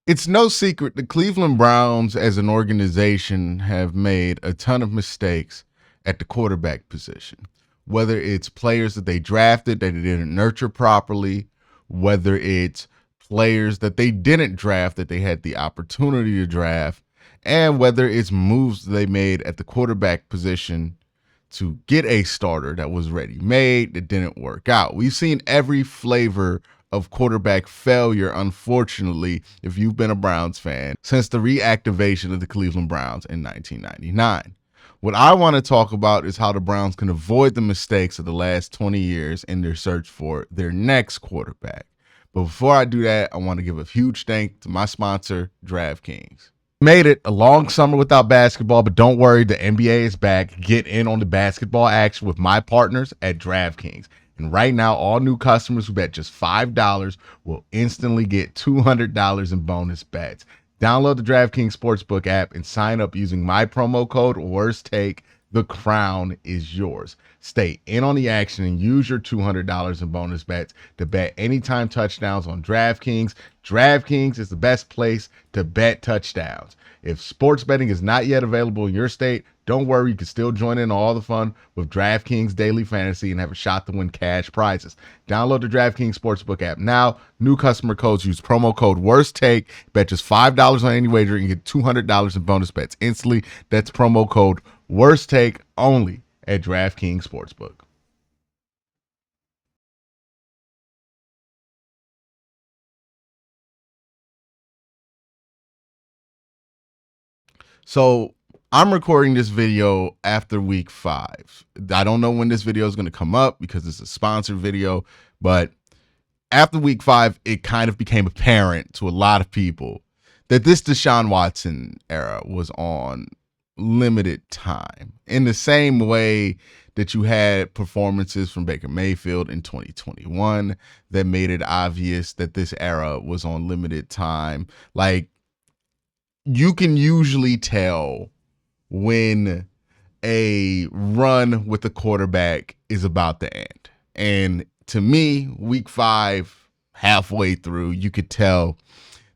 It's no secret the Cleveland Browns as an organization have made a ton of mistakes at the quarterback position. Whether it's players that they drafted that they didn't nurture properly, whether it's players that they didn't draft that they had the opportunity to draft, and whether it's moves they made at the quarterback position to get a starter that was ready made that didn't work out. We've seen every flavor of quarterback failure, unfortunately, if you've been a Browns fan, since the reactivation of the Cleveland Browns in 1999. What I want to talk about is how the Browns can avoid the mistakes of the last 20 years in their search for their next quarterback. But before I do that, I want to give a huge thank to my sponsor, DraftKings. Made it a long summer without basketball, but don't worry, the NBA is back. Get in on the basketball action with my partners at DraftKings. And right now, all new customers who bet just $5 will instantly get $200 in bonus bets. Download the DraftKings Sportsbook app and sign up using my promo code WORSTTAKE. The crown is yours. Stay in on the action and use your $200 in bonus bets to bet anytime touchdowns on DraftKings. DraftKings is the best place to bet touchdowns. If sports betting is not yet available in your state, don't worry, you can still join in on all the fun with DraftKings Daily Fantasy and have a shot to win cash prizes. Download the DraftKings Sportsbook app now. New customer codes use promo code WORSTTAKE. Bet just $5 on any wager and get $200 in bonus bets instantly. That's promo code WORSTTAKE only at DraftKings Sportsbook. So I'm recording this video after week 5. I don't know when this video is going to come up because it's a sponsored video, but after week 5, it kind of became apparent to a lot of people that this Deshaun Watson era was on limited time, in the same way that you had performances from Baker Mayfield in 2021 that made it obvious that this era was on limited time. Like, you can usually tell when a run with the quarterback is about to end. And to me, week 5, halfway through, you could tell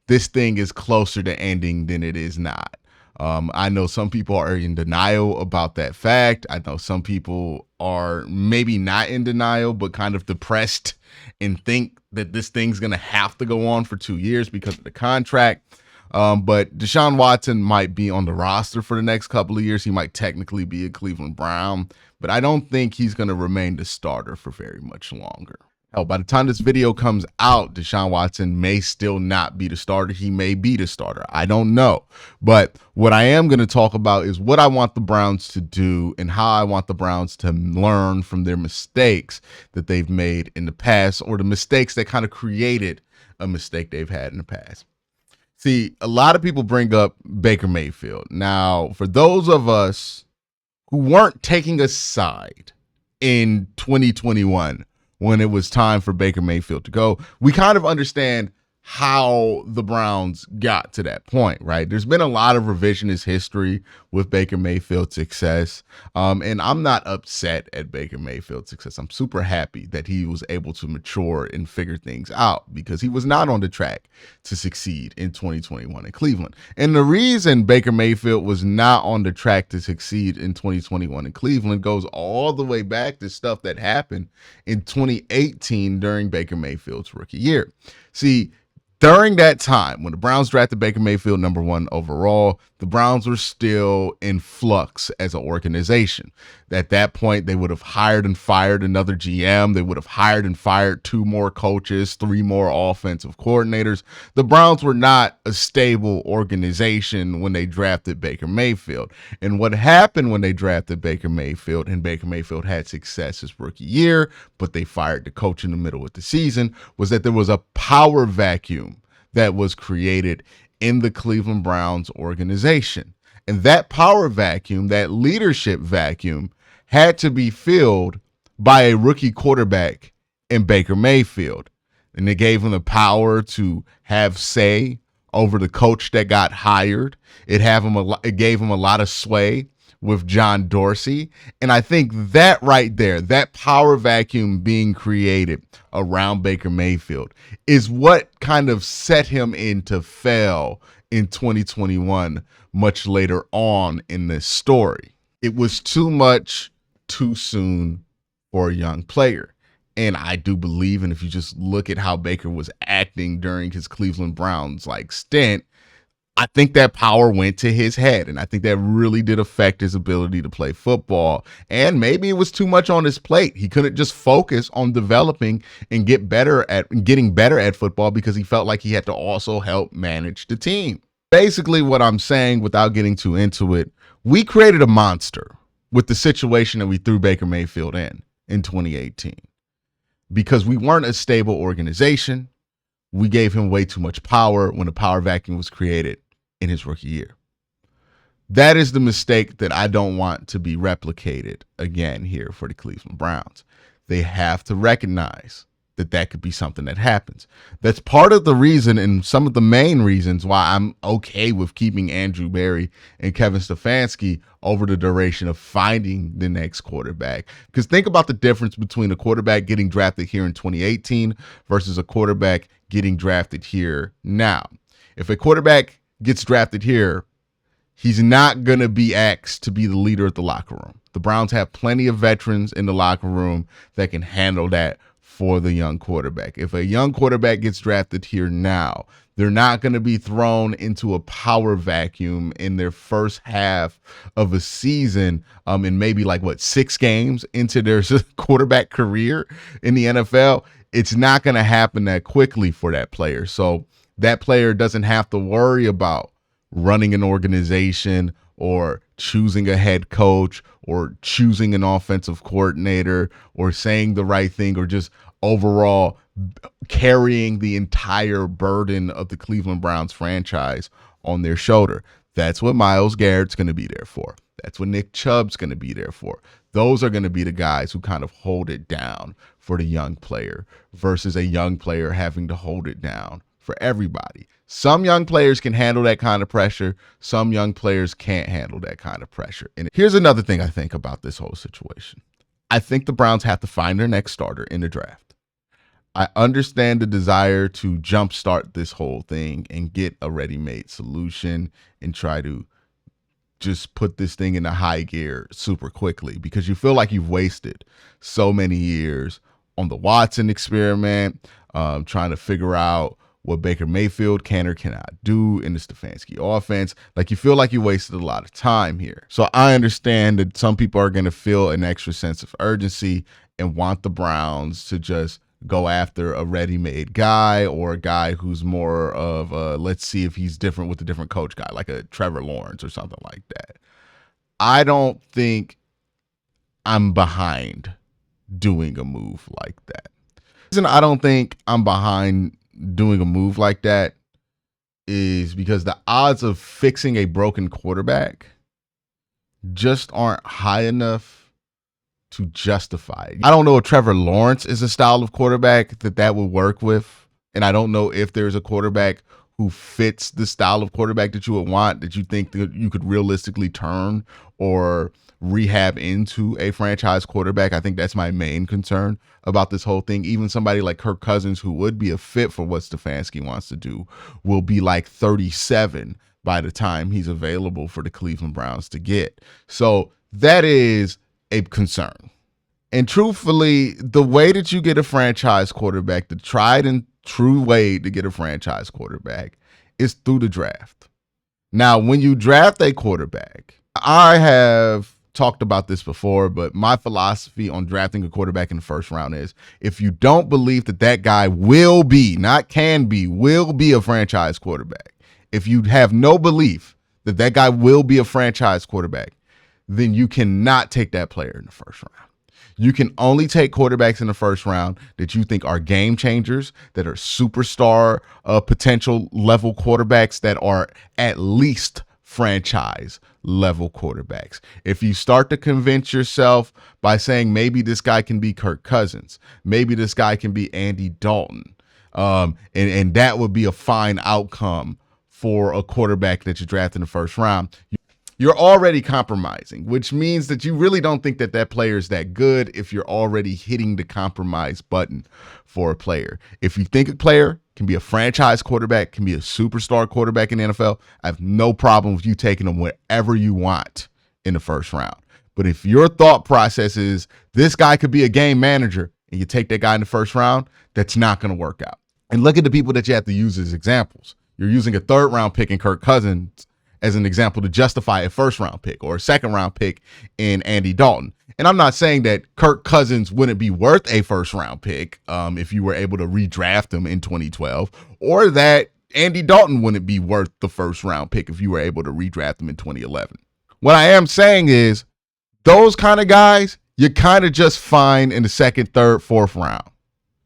this thing is closer to ending than it is not. I know some people are in denial about that fact. I know some people are maybe not in denial, but kind of depressed and think that this thing's going to have to go on for 2 years because of the contract. But Deshaun Watson might be on the roster for the next couple of years. He might technically be a Cleveland Brown, but I don't think he's going to remain the starter for very much longer. Hell, by the time this video comes out, Deshaun Watson may still not be the starter. He may be the starter. I don't know. But what I am going to talk about is what I want the Browns to do and how I want the Browns to learn from their mistakes that they've made in the past, or the mistakes that kind of created a mistake they've had in the past. See, a lot of people bring up Baker Mayfield. Now, for those of us who weren't taking a side in 2021, when it was time for Baker Mayfield to go, we kind of understand how the Browns got to that point, right? There's been a lot of revisionist history with Baker Mayfield's success, and I'm not upset at Baker Mayfield's success. I'm super happy that he was able to mature and figure things out, because he was not on the track to succeed in 2021 in Cleveland. And the reason Baker Mayfield was not on the track to succeed in 2021 in Cleveland goes all the way back to stuff that happened in 2018 during Baker Mayfield's rookie year. See, during that time, when the Browns drafted Baker Mayfield number 1 overall, the Browns were still in flux as an organization. At that point, they would have hired and fired another GM. They would have hired and fired 2 more coaches, 3 more offensive coordinators. The Browns were not a stable organization when they drafted Baker Mayfield. And what happened when they drafted Baker Mayfield, and Baker Mayfield had success his rookie year, but they fired the coach in the middle of the season, was that there was a power vacuum that was created in the Cleveland Browns organization. And that power vacuum, that leadership vacuum, had to be filled by a rookie quarterback in Baker Mayfield. And it gave him the power to have say over the coach that got hired. It gave him a lot of sway with John Dorsey. And I think that right there, that power vacuum being created around Baker Mayfield is what kind of set him in to fail in 2021 much later on in this story. It was too much too soon for a young player. And I do believe, and if you just look at how Baker was acting during his Cleveland Browns stint, I think that power went to his head, and I think that really did affect his ability to play football. And maybe it was too much on his plate. He couldn't just focus on developing and getting better at football because he felt like he had to also help manage the team. Basically, what I'm saying, without getting too into it, we created a monster with the situation that we threw Baker Mayfield in 2018 because we weren't a stable organization. We gave him way too much power when a power vacuum was created in his rookie year. That is the mistake that I don't want to be replicated again here for the Cleveland Browns. They have to recognize that could be something that happens. That's part of the reason, and some of the main reasons why I'm okay with keeping Andrew Berry and Kevin Stefanski over the duration of finding the next quarterback. Because think about the difference between a quarterback getting drafted here in 2018 versus a quarterback getting drafted here now. If a quarterback gets drafted here, he's not going to be asked to be the leader of the locker room. The Browns have plenty of veterans in the locker room that can handle that for the young quarterback. If a young quarterback gets drafted here now, they're not going to be thrown into a power vacuum in their first half of a season, in maybe 6 games into their quarterback career in the NFL. It's not going to happen that quickly for that player. So that player doesn't have to worry about running an organization or choosing a head coach or choosing an offensive coordinator or saying the right thing or just overall carrying the entire burden of the Cleveland Browns franchise on their shoulder. That's what Myles Garrett's going to be there for. That's what Nick Chubb's going to be there for. Those are going to be the guys who kind of hold it down for the young player versus a young player having to hold it down for everybody. Some young players can handle that kind of pressure. Some young players can't handle that kind of pressure. And here's another thing I think about this whole situation. I think the Browns have to find their next starter in the draft. I understand the desire to jumpstart this whole thing and get a ready-made solution and try to just put this thing in a high gear super quickly because you feel like you've wasted so many years on the Watson experiment, trying to figure out what Baker Mayfield can or cannot do in the Stefanski offense. You feel like you wasted a lot of time here. So I understand that some people are going to feel an extra sense of urgency and want the Browns to just go after a ready-made guy or a guy who's more of let's see if he's different with a different coach guy, like a Trevor Lawrence or something like that. I don't think I'm behind doing a move like that. The reason I don't think I'm behind doing a move like that is because the odds of fixing a broken quarterback just aren't high enough to justify it. I don't know if Trevor Lawrence is a style of quarterback that would work with, and I don't know if there's a quarterback who fits the style of quarterback that you would want, that you think that you could realistically turn or rehab into a franchise quarterback. I think that's my main concern about this whole thing. Even somebody like Kirk Cousins, who would be a fit for what Stefanski wants to do, will be 37 by the time he's available for the Cleveland Browns to get. So that is a concern. And truthfully, the way that you get a franchise quarterback, the tried and true way to get a franchise quarterback, is through the draft. Now, when you draft a quarterback, I have talked about this before, but my philosophy on drafting a quarterback in the first round is if you don't believe that guy will be, not can be, will be a franchise quarterback, if you have no belief that guy will be a franchise quarterback, then you cannot take that player in the first round. You can only take quarterbacks in the first round that you think are game changers, that are superstar potential level quarterbacks, that are at least franchise level quarterbacks. If you start to convince yourself by saying maybe this guy can be Kirk Cousins, maybe this guy can be Andy Dalton, and that would be a fine outcome for a quarterback that you draft in the first round, You're already compromising, which means that you really don't think that that player is that good if you're already hitting the compromise button for a player. If you think a player can be a franchise quarterback, can be a superstar quarterback in the NFL, I have no problem with you taking them wherever you want in the first round. But if your thought process is this guy could be a game manager and you take that guy in the first round, that's not going to work out. And look at the people that you have to use as examples. You're using a third round pick in Kirk Cousins as an example to justify a first round pick or a second round pick in Andy Dalton. And I'm not saying that Kirk Cousins wouldn't be worth a first round pick if you were able to redraft him in 2012, or that Andy Dalton wouldn't be worth the first round pick if you were able to redraft him in 2011. What I am saying is those kind of guys, you kind of just find in the second, third, fourth round,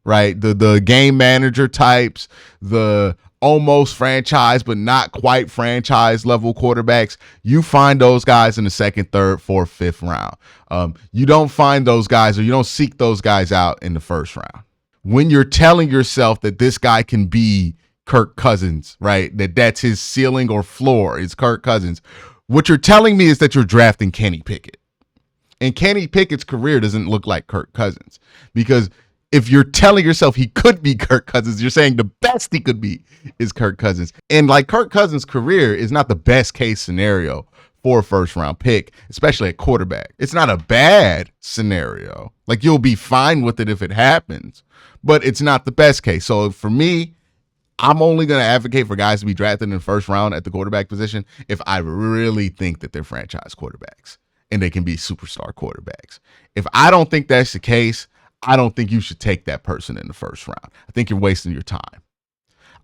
right? The game manager types, the almost franchise but not quite franchise level quarterbacks, you find those guys in the second, third, fourth, fifth round. You don't find those guys, or you don't seek those guys out in the first round. When you're telling yourself that this guy can be Kirk Cousins, right? That's his ceiling or floor is Kirk Cousins. What you're telling me is that you're drafting Kenny Pickett. And Kenny Pickett's career doesn't look like Kirk Cousins, because if you're telling yourself he could be Kirk Cousins, you're saying the best he could be is Kirk Cousins. And like Kirk Cousins' career is not the best case scenario for a first round pick, especially at quarterback. It's not a bad scenario. Like, you'll be fine with it if it happens, but it's not the best case. So for me, I'm only going to advocate for guys to be drafted in the first round at the quarterback position if I really think that they're franchise quarterbacks and they can be superstar quarterbacks. If I don't think that's the case, I don't think you should take that person in the first round. I think you're wasting your time.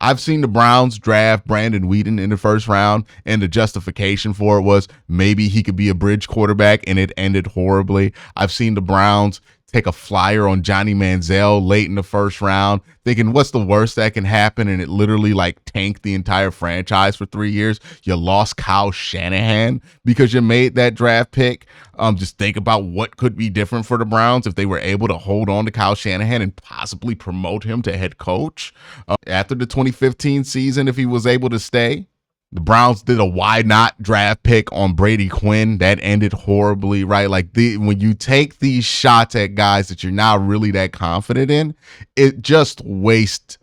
I've seen the Browns draft Brandon Whedon in the first round, and the justification for it was maybe he could be a bridge quarterback, and it ended horribly. I've seen the Browns take a flyer on Johnny Manziel late in the first round, thinking what's the worst that can happen, and it literally like tanked the entire franchise for 3 years. You lost Kyle Shanahan because you made that draft pick. Just think about what could be different for the Browns if they were able to hold on to Kyle Shanahan and possibly promote him to head coach after the 2015 season if he was able to stay. The Browns did a why not draft pick on Brady Quinn. That ended horribly, right? Like, when you take these shots at guys that you're not really that confident in, it just wastes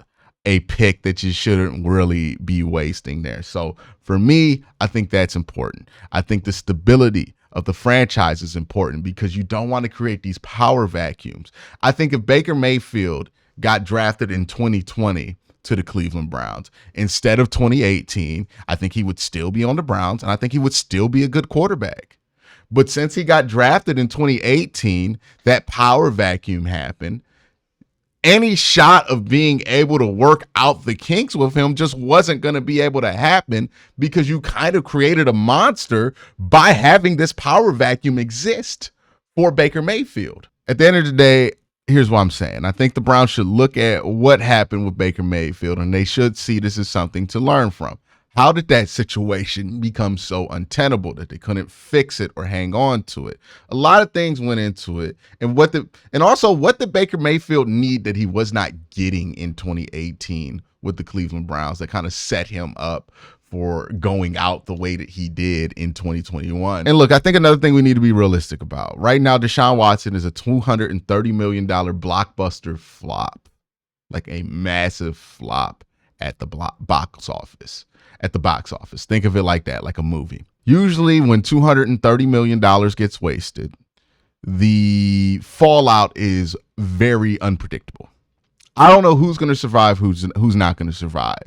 a pick that you shouldn't really be wasting there. So for me, I think that's important. I think the stability of the franchise is important because you don't want to create these power vacuums. I think if Baker Mayfield got drafted in 2020 to the Cleveland Browns instead of 2018, I think he would still be on the Browns, and I think he would still be a good quarterback. But since he got drafted in 2018, that power vacuum happened. Any shot of being able to work out the kinks with him just wasn't going to be able to happen because you kind of created a monster by having this power vacuum exist for Baker Mayfield. At the end of the day, here's what I'm saying. I think the Browns should look at what happened with Baker Mayfield, and they should see this as something to learn from. How did that situation become so untenable that they couldn't fix it or hang on to it? A lot of things went into it. And what did Baker Mayfield need that he was not getting in 2018 with the Cleveland Browns that kind of set him up for going out the way that he did in 2021. And look, I think another thing we need to be realistic about. Right now, Deshaun Watson is a $230 million blockbuster flop, like a massive flop at the box office. Think of it like that, like a movie. Usually when $230 million gets wasted, the fallout is very unpredictable. I don't know who's going to survive, who's not going to survive.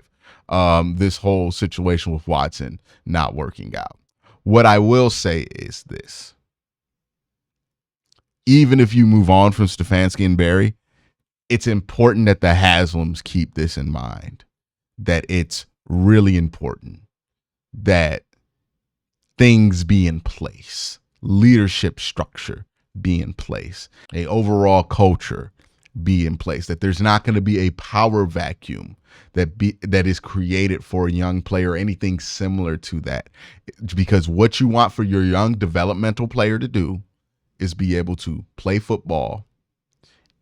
This whole situation with Watson not working out. What I will say is this. Even if you move on from Stefanski and Barry, it's important that the Haslams keep this in mind, that it's really important that things be in place, leadership structure be in place, a overall culture be in place, that there's not going to be a power vacuum that is created for a young player or anything similar to that. Because what you want for your young developmental player to do is be able to play football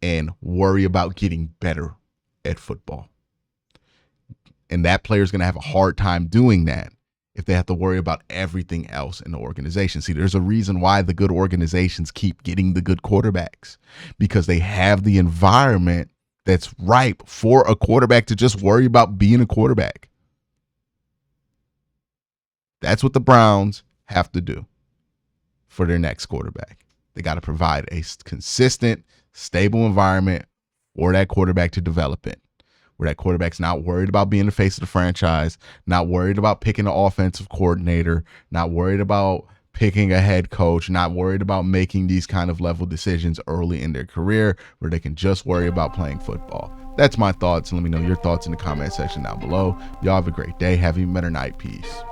and worry about getting better at football. And that player is going to have a hard time doing that if they have to worry about everything else in the organization. See, there's a reason why the good organizations keep getting the good quarterbacks, because they have the environment that's ripe for a quarterback to just worry about being a quarterback. That's what the Browns have to do for their next quarterback. They got to provide a consistent, stable environment for that quarterback to develop in, where that quarterback's not worried about being the face of the franchise, not worried about picking an offensive coordinator, not worried about picking a head coach, not worried about making these kind of level decisions early in their career, where they can just worry about playing football. That's my thoughts. Let me know your thoughts in the comment section down below. Y'all have a great day. Have a better night. Peace.